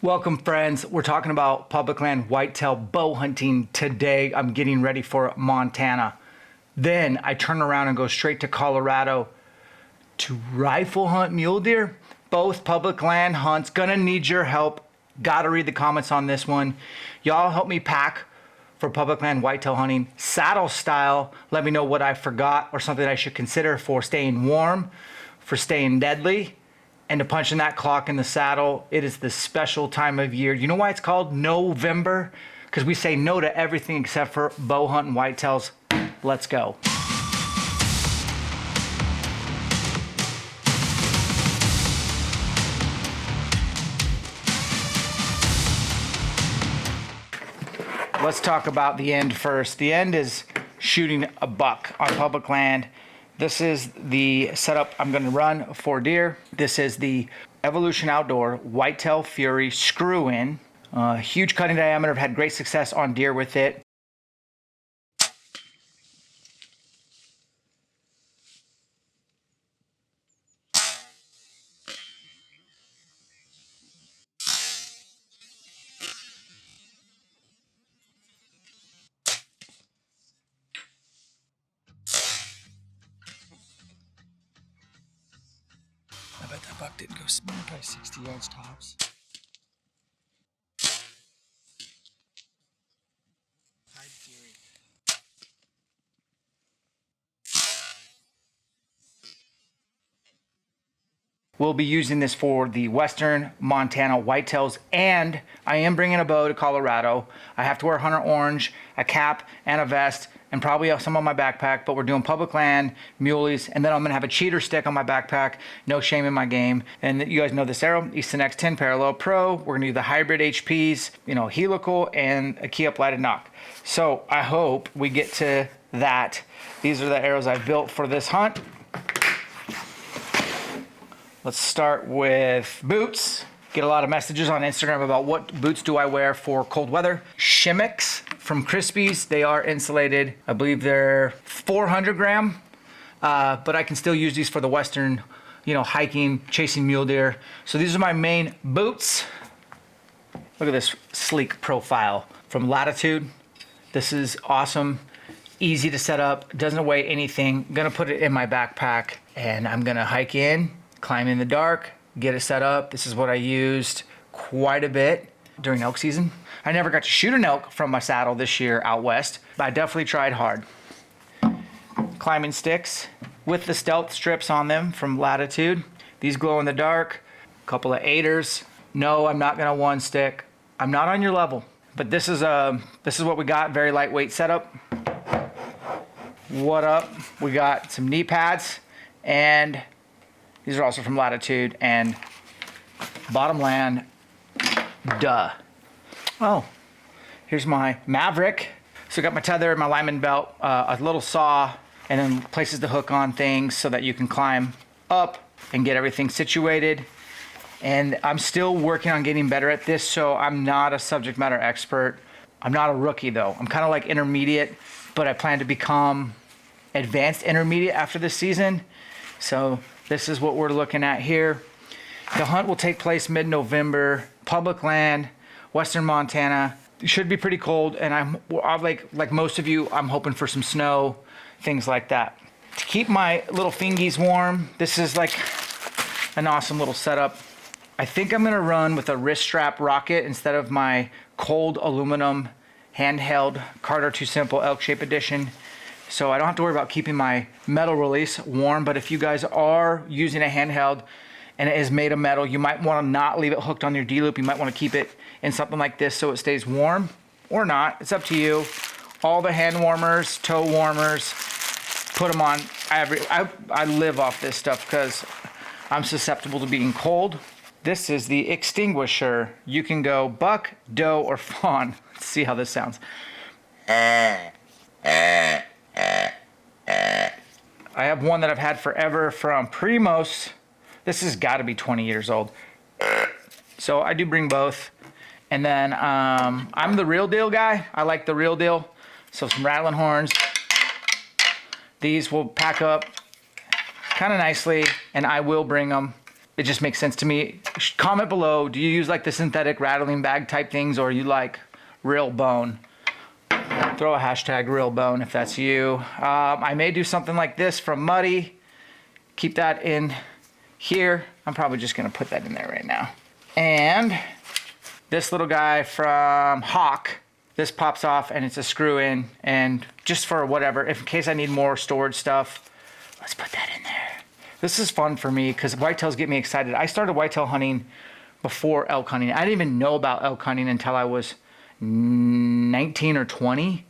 Welcome friends, we're talking about public land whitetail bow hunting today. I'm getting ready for Montana. Then I turn around and go straight to Colorado to rifle hunt mule deer. Both public land hunts, gonna need your help. Gotta read the comments on this one. Y'all help me pack for public land whitetail hunting, saddle style. Let me know what I forgot or something I should consider for staying warm, for staying deadly, and to punching that clock in the saddle. It is the special time of year. You know why it's called November? Because we say no to everything except for bow hunting whitetails. Let's go. Let's talk about the end first. The end is shooting a buck on public land. This is the setup I'm going to run for deer. This is the Evolution Outdoor Whitetail Fury screw-in. Huge cutting diameter. I've had great success on deer with it. I bet that buck didn't go small, probably 60 yards tops. We'll be using this for the Western Montana whitetails, and I am bringing a bow to Colorado. I have to wear hunter orange, a cap, and a vest, and probably some on my backpack, but we're doing public land, muleys, and then I'm gonna have a cheater stick on my backpack, no shame in my game. And you guys know this arrow, Easton X10 Parallel Pro. We're gonna do the hybrid HPs, helical, and a key up lighted nock. So I hope we get to that. These are the arrows I've built for this hunt. Let's start with boots. Get a lot of messages on Instagram about what boots do I wear for cold weather. Shimmicks from Crispies. They are insulated. I believe they're 400 gram, but I can still use these for the Western, hiking, chasing mule deer. So these are my main boots. Look at this sleek profile from Latitude. This is awesome. Easy to set up, doesn't weigh anything. I'm gonna put it in my backpack and I'm gonna hike in, climb in the dark, get it set up. This is what I used quite a bit during elk season. I never got to shoot an elk from my saddle this year out west, but I definitely tried hard. Climbing sticks with the stealth strips on them from Latitude. These glow in the dark. A couple of 8ers. No, I'm not gonna one stick. I'm not on your level, but this is what we got. Very lightweight setup. What up? We got some knee pads, and these are also from Latitude and Bottomland. Duh. Oh, here's my Maverick. So I got my tether, my lineman belt, a little saw, and then places the hook on things so that you can climb up and get everything situated. And I'm still working on getting better at this, so I'm not a subject matter expert. I'm not a rookie though. I'm kind of like intermediate, but I plan to become advanced intermediate after this season. So this is what we're looking at here. The hunt will take place mid-November, public land, Western Montana. It should be pretty cold, and I'm like most of you, I'm hoping for some snow, things like that. To keep my little fingies warm, this is like an awesome little setup. I think I'm gonna run with a wrist strap rocket instead of my cold aluminum handheld Carter Too Simple ElkShape edition. So I don't have to worry about keeping my metal release warm, but if you guys are using a handheld and it is made of metal, you might want to not leave it hooked on your D-loop. You might want to keep it in something like this so it stays warm, or not. It's up to you. All the hand warmers, toe warmers, put them on. I live off this stuff because I'm susceptible to being cold. This is the extinguisher. You can go buck, doe, or fawn. Let's see how this sounds. I have one that I've had forever from Primos. This has got to be 20 years old. So I do bring both. And then I'm the real deal guy. I like the real deal. So some rattling horns. These will pack up kind of nicely, and I will bring them. It just makes sense to me. Comment below, do you use like the synthetic rattling bag type things, or you like real bone? Throw a hashtag real bone if that's you. I may do something like this from Muddy. Keep that in here. I'm probably just gonna put that in there right now. And this little guy from Hawk, this pops off and it's a screw in, and just for whatever, if in case I need more storage stuff, let's put that in there. This is fun for me because whitetails get me excited. I started whitetail hunting before elk hunting. I didn't even know about elk hunting until I was 19 or 20,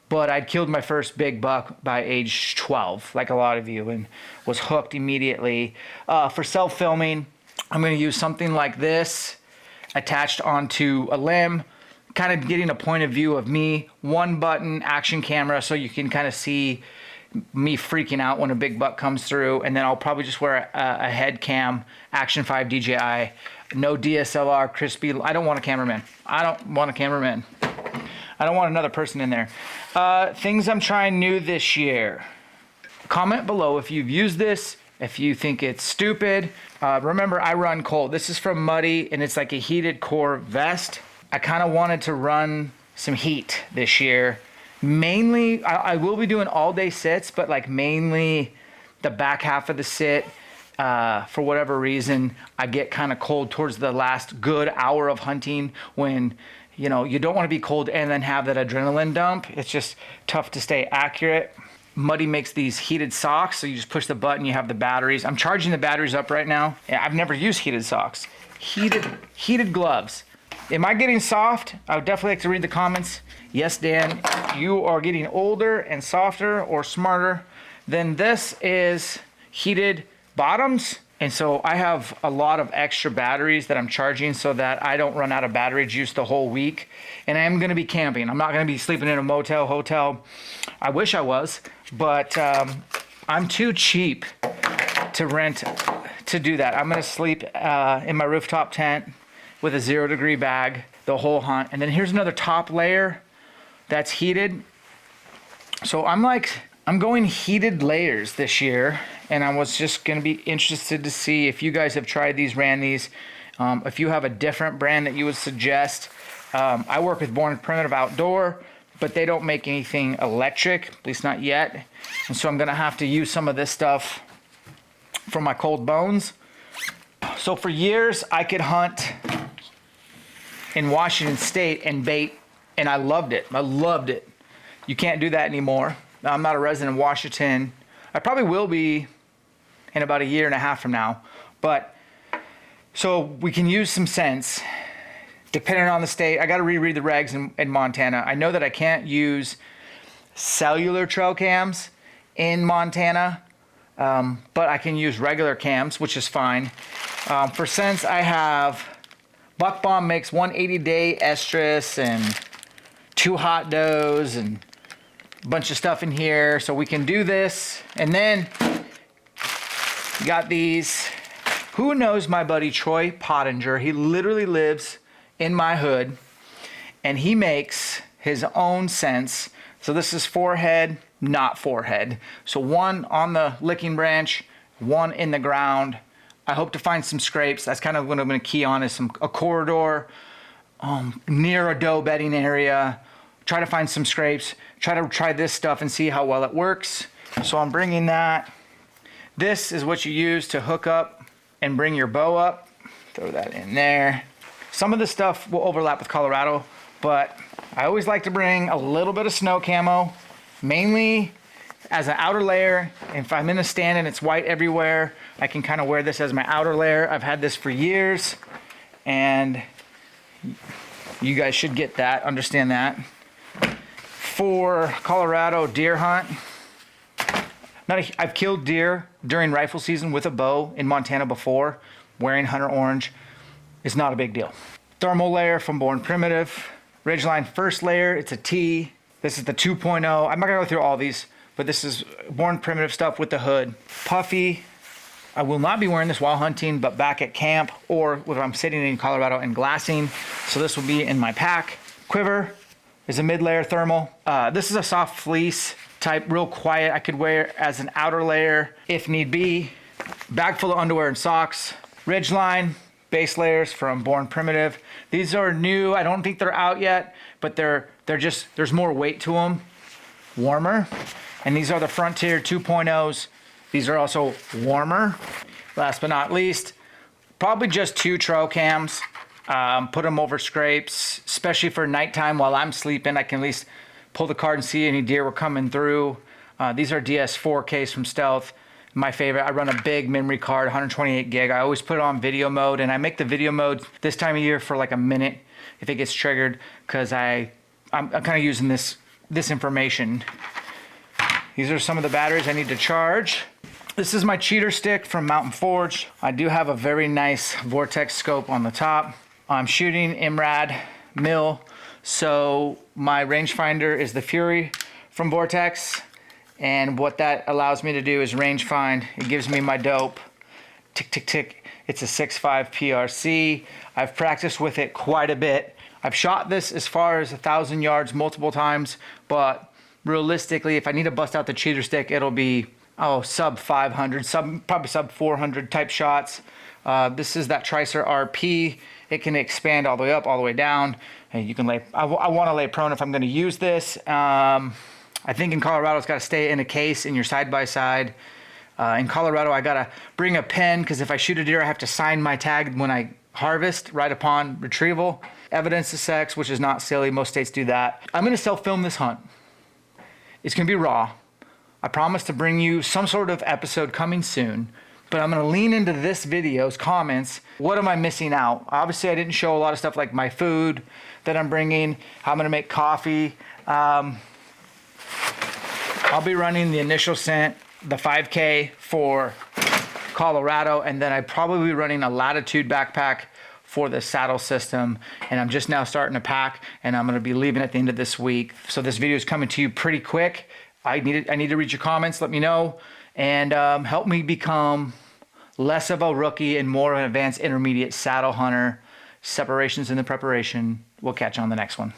but I'd killed my first big buck by age 12, like a lot of you, and was hooked immediately. For self-filming, I'm gonna use something like this attached onto a limb, kind of getting a point of view of me, one button action camera, so you can kind of see me freaking out when a big buck comes through. And then I'll probably just wear a head cam, Action 5 DJI, no DSLR, crispy. I don't want a cameraman. I don't want a cameraman. I don't want another person in there. Things I'm trying new this year. Comment below if you've used this, if you think it's stupid. Remember, I run cold. This is from Muddy, and it's like a heated core vest. I kind of wanted to run some heat this year. Mainly, I will be doing all day sits, but like mainly the back half of the sit. For whatever reason, I get kind of cold towards the last good hour of hunting when, you know, you don't want to be cold and then have that adrenaline dump. It's just tough to stay accurate. Muddy makes these heated socks, so you just push the button, you have the batteries. I'm charging the batteries up right now. Yeah, I've never used heated socks. Heated gloves. Am I getting soft? I would definitely like to read the comments. Yes, Dan, you are getting older and softer or smarter. Then this is heated bottoms. And so I have a lot of extra batteries that I'm charging so that I don't run out of battery juice the whole week. And I am gonna be camping. I'm not gonna be sleeping in a motel, hotel. I wish I was, but I'm too cheap to rent to do that. I'm gonna sleep in my rooftop tent with a 0 degree bag the whole hunt. And then here's another top layer that's heated. So I'm going heated layers this year, and I was just gonna be interested to see if you guys have tried these, ran these, if you have a different brand that you would suggest. I work with Born Primitive Outdoor, but they don't make anything electric, at least not yet. And so I'm gonna have to use some of this stuff for my cold bones. So for years, I could hunt in Washington State and bait, and I loved it. I loved it. You can't do that anymore. I'm not a resident of Washington. I probably will be in about a year and a half from now. But so we can use some sense depending on the state. I got to reread the regs in Montana. I know that I can't use cellular trail cams in Montana, but I can use regular cams, which is fine. For sense, I have Buck Bomb makes 180-day estrus and 2 hot does and a bunch of stuff in here, so we can do this. And then we got these. Who knows my buddy Troy Pottinger? He literally lives in my hood, and he makes his own scents. So this is forehead, not forehead. So one on the licking branch, one in the ground. I hope to find some scrapes. That's kind of what I'm going to key on, is a corridor near a doe bedding area. Try to find some scrapes. Try this stuff and see how well it works. So I'm bringing that. This is what you use to hook up and bring your bow up. Throw that in there. Some of this stuff will overlap with Colorado, but I always like to bring a little bit of snow camo, mainly as an outer layer. If I'm in a stand and it's white everywhere, I can kind of wear this as my outer layer. I've had this for years, and you guys should get that, understand that. For Colorado deer hunt, I've killed deer during rifle season with a bow in Montana before, wearing Hunter Orange. It's not a big deal. Thermal layer from Born Primitive. Ridgeline first layer, it's a T. This is the 2.0. I'm not gonna go through all these, but this is Born Primitive stuff with the hood. Puffy, I will not be wearing this while hunting, but back at camp or if I'm sitting in Colorado and glassing. So this will be in my pack. Quiver is a mid-layer thermal. This is a soft fleece type, real quiet. I could wear as an outer layer if need be. Bag full of underwear and socks. Ridgeline base layers from Born Primitive. These are new. I don't think they're out yet, but they're just, there's more weight to them. Warmer. And these are the Frontier 2.0s. These are also warmer. Last but not least, probably just 2 trail cams. Put them over scrapes, especially for nighttime while I'm sleeping. I can at least pull the card and see any deer were coming through. These are DS4Ks from Stealth. My favorite. I run a big memory card, 128 gig. I always put it on video mode, and I make the video mode this time of year for like a minute if it gets triggered, because I'm kind of using this information. These are some of the batteries I need to charge. This is my cheater stick from Mountain Forge. I do have a very nice Vortex scope on the top. I'm shooting IMRAD mil, so my rangefinder is the Fury from Vortex. And what that allows me to do is range find. It gives me my dope. Tick, tick, tick. It's a 6.5 PRC. I've practiced with it quite a bit. I've shot this as far as 1,000 yards multiple times, but realistically, if I need to bust out the cheater stick, it'll be, sub 500, probably sub 400 type shots. This is that Tricer RP. It can expand all the way up, all the way down. And you can lay, I want to lay prone if I'm going to use this. I think in Colorado, it's got to stay in a case in your side-by-side. In Colorado, I got to bring a pen, because if I shoot a deer, I have to sign my tag when I harvest right upon retrieval. Evidence of sex, which is not silly. Most states do that. I'm going to self-film this hunt. It's going to be raw. I promise to bring you some sort of episode coming soon, but I'm going to lean into this video's comments. What am I missing out? Obviously, I didn't show a lot of stuff like my food that I'm bringing, how I'm going to make coffee. I'll be running the initial scent, the 5K for Colorado, and then I'd probably be running a Latitude backpack for the saddle system. And I'm just now starting to pack, and I'm gonna be leaving at the end of this week. So this video is coming to you pretty quick. I need to read your comments, let me know, and help me become less of a rookie and more of an advanced intermediate saddle hunter. Separations in the preparation. We'll catch you on the next one.